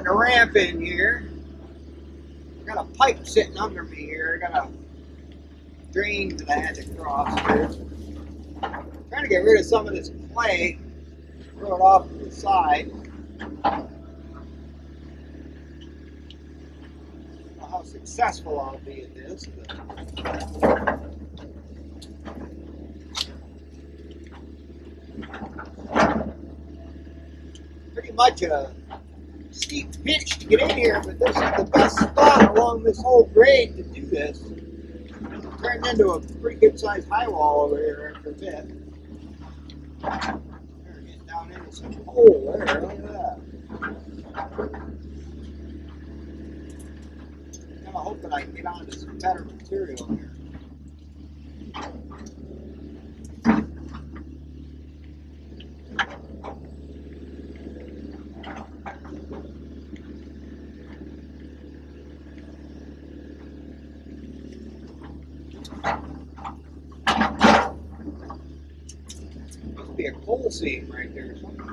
putting a ramp in here. I got a pipe sitting under me here. I got a drain that I had to cross here. Trying to get rid of some of this clay. Throw it off to the side. I don't know how successful I'll be at this. Pretty much a steep pitch to get in here, but this is the best spot along this whole grade to do this. Turned into a pretty good sized high wall over here after a bit. We're getting down into some hole there. Look at that. Kind of hoping I can get onto some better material here. Must be a coal seam right there or something.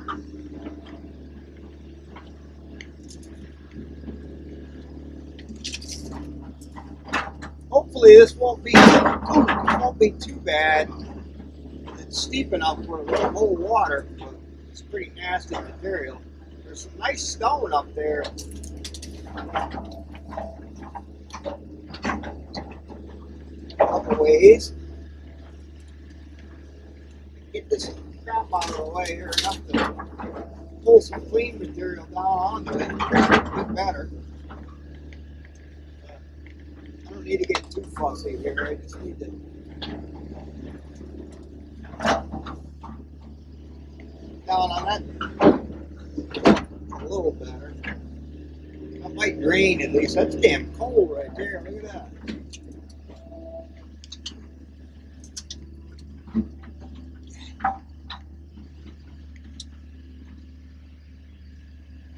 Hopefully this won't be too bad. It's steep enough where it won't hold water, but it's pretty nasty material. There's some nice stone up there. Up a ways. Get this crap out of the way here enough to pull some clean material down onto it. A bit better. I don't need to get too fussy here. I just need to down on that a little better. That might drain at least. That's damn cold right there. Look at that.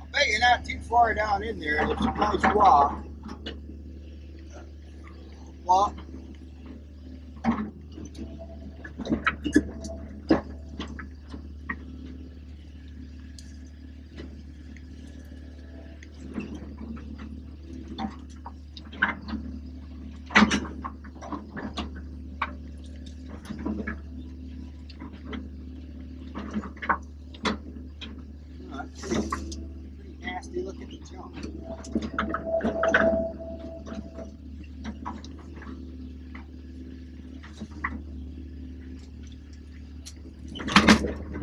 I bet you're not too far down in there. There's some nice rock. Well, pretty nasty looking junk.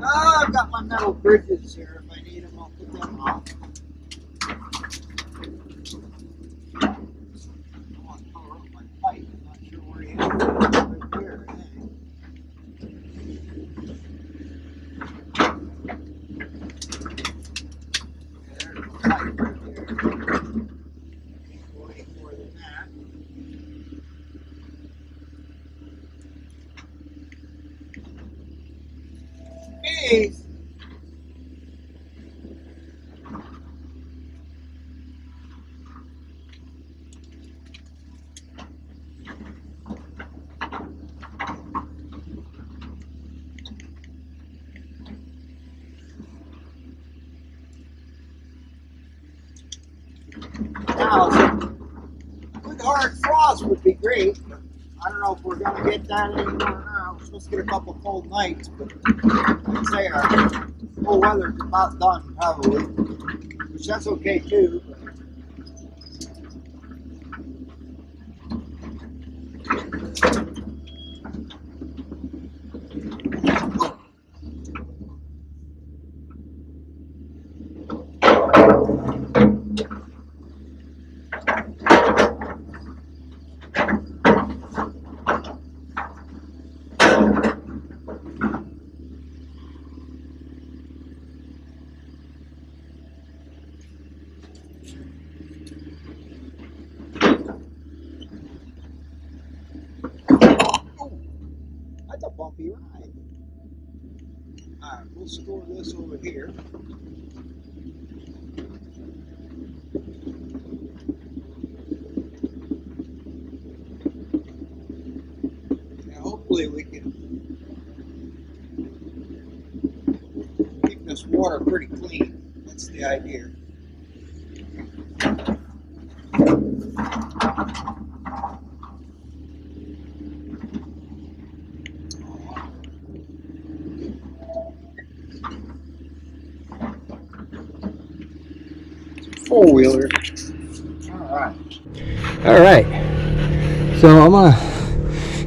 Oh, I've got my metal bridges here. If I need them, I'll put them on. I want to power up my pipe. I'm not sure where he is. Right there, I think. There's the pipe right there. Can't go any more than that. Hey! Now, a good hard frost would be great. I don't know if we're going to get that anymore now. We're supposed to get a couple cold nights, but I'd say our cold weather's about done, probably. Which that's okay too. That's a bumpy ride. Alright, we'll store this over here. Now hopefully we can keep this water pretty clean. That's the idea. Four-wheeler. All right. So I'm gonna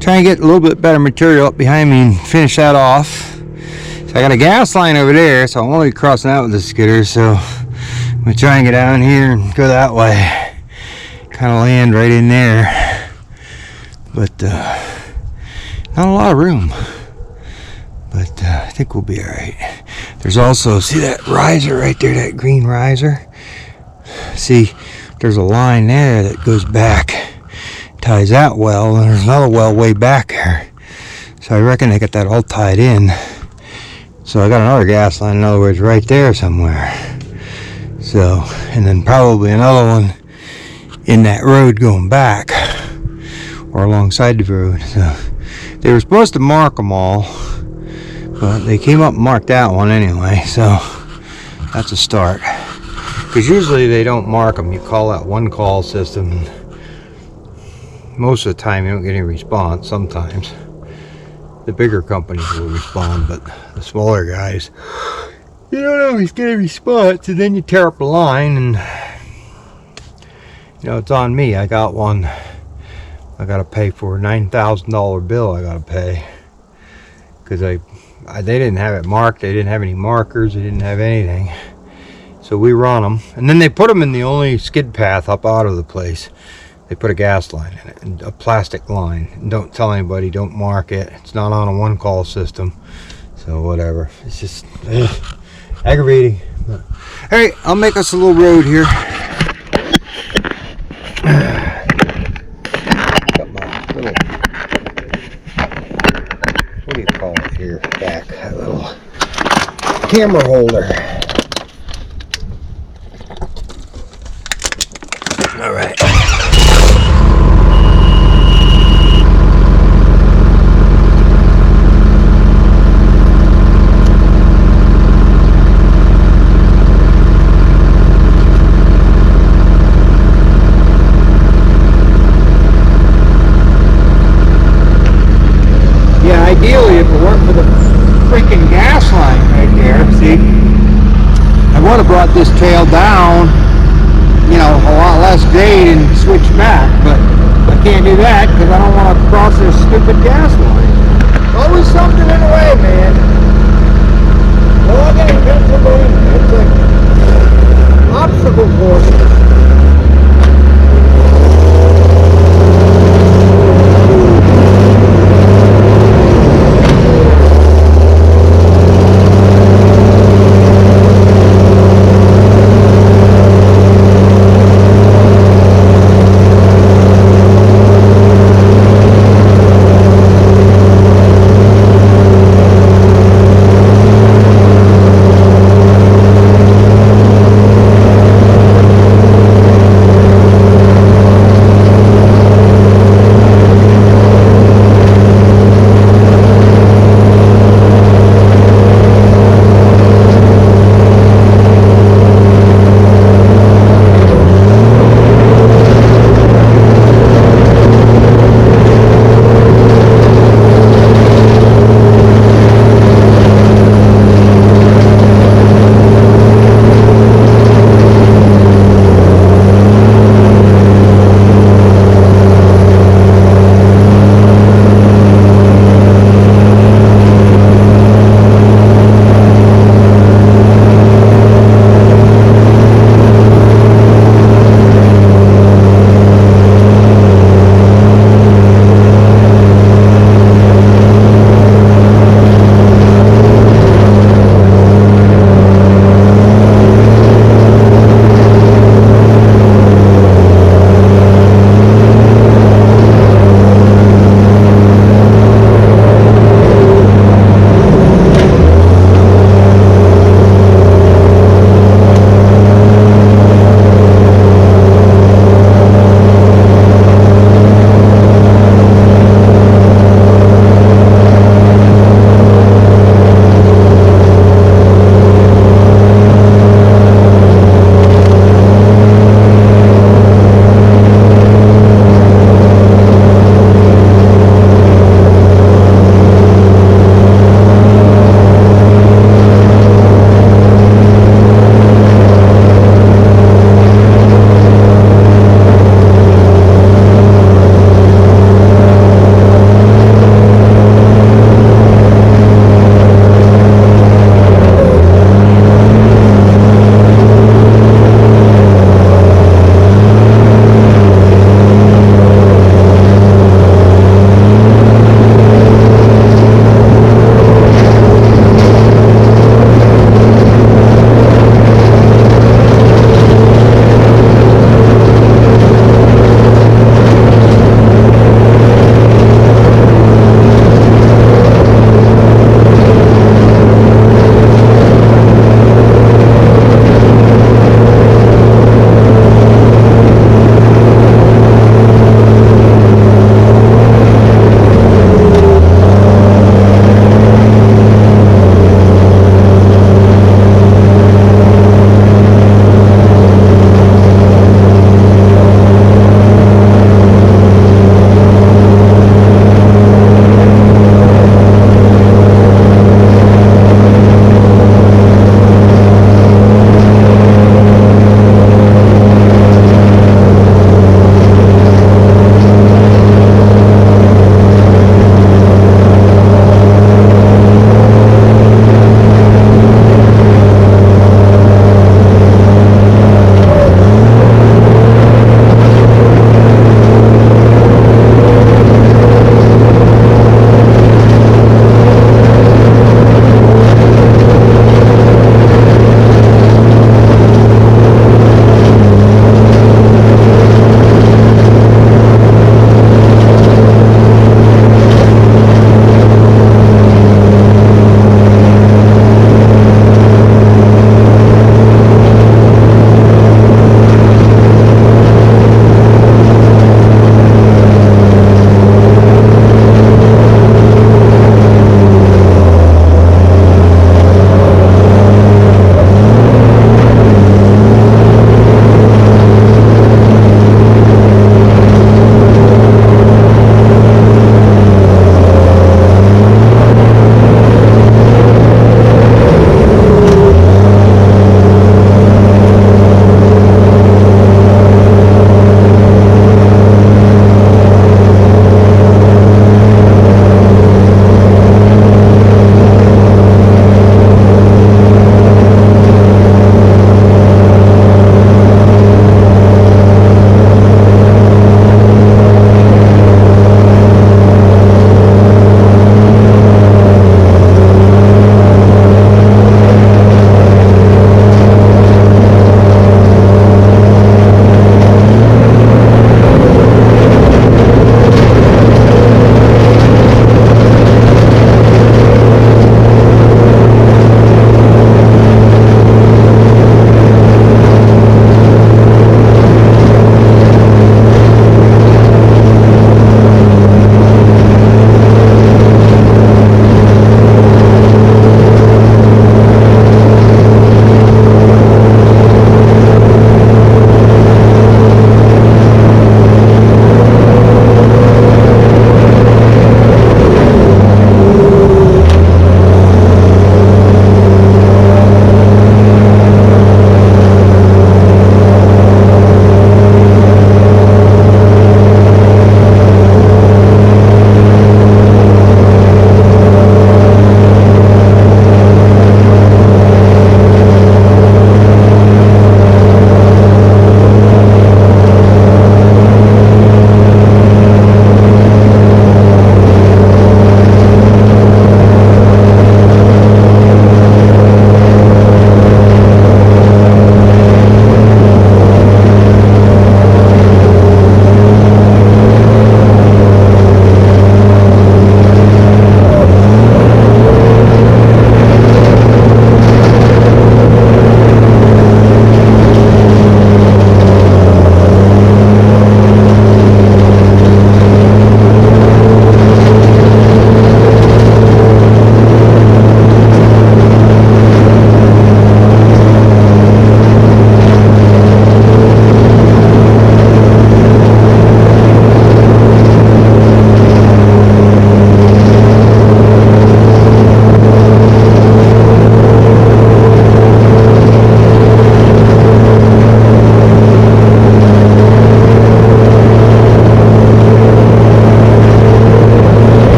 try and get a little bit better material up behind me and finish that off. So I got a gas line over there, so I won't be crossing out with the skidder. So I'm gonna try and get down here and go that way. Kind of land right in there, but not a lot of room. But I think we'll be all right. There's also, see that riser right there, that green riser? See, there's a line there that goes back, ties that well, and there's another well way back there. So I reckon they got that all tied in. So I got another gas line, in other words, right there somewhere. So, and then probably another one in that road going back, or alongside the road. So they were supposed to mark them all, but they came up and marked that one anyway, so that's a start. Because usually they don't mark them. You call that one call system, and most of the time you don't get any response. Sometimes the bigger companies will respond, but the smaller guys, you don't always get a response, and then you tear up the line, and you know, it's on me. I got one I gotta pay for, a $9,000 bill I gotta pay, because they didn't have it marked. They didn't have any markers. They didn't have anything. So we run them, and then they put them in the only skid path up out of the place. They put a gas line in it, and a plastic line. And don't tell anybody, don't mark it. It's not on a one call system. So whatever. It's just aggravating. All right, I'll make us a little road here. Got my little, what do you call it here? Back, that little camera holder. All right. Yeah, ideally, if it weren't for the freaking gas line right there, see, I would have brought this tail down, you know, a lot less grade and switch back, but I can't do that because I don't want to cross this stupid gas line. Always something in the way, man. Well, I got Pennsylvania. It's like obstacle course.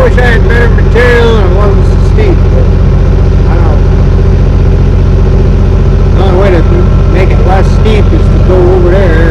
wish I had better material and it wasn't so steep, but I don't know. The only way to make it less steep is to go over there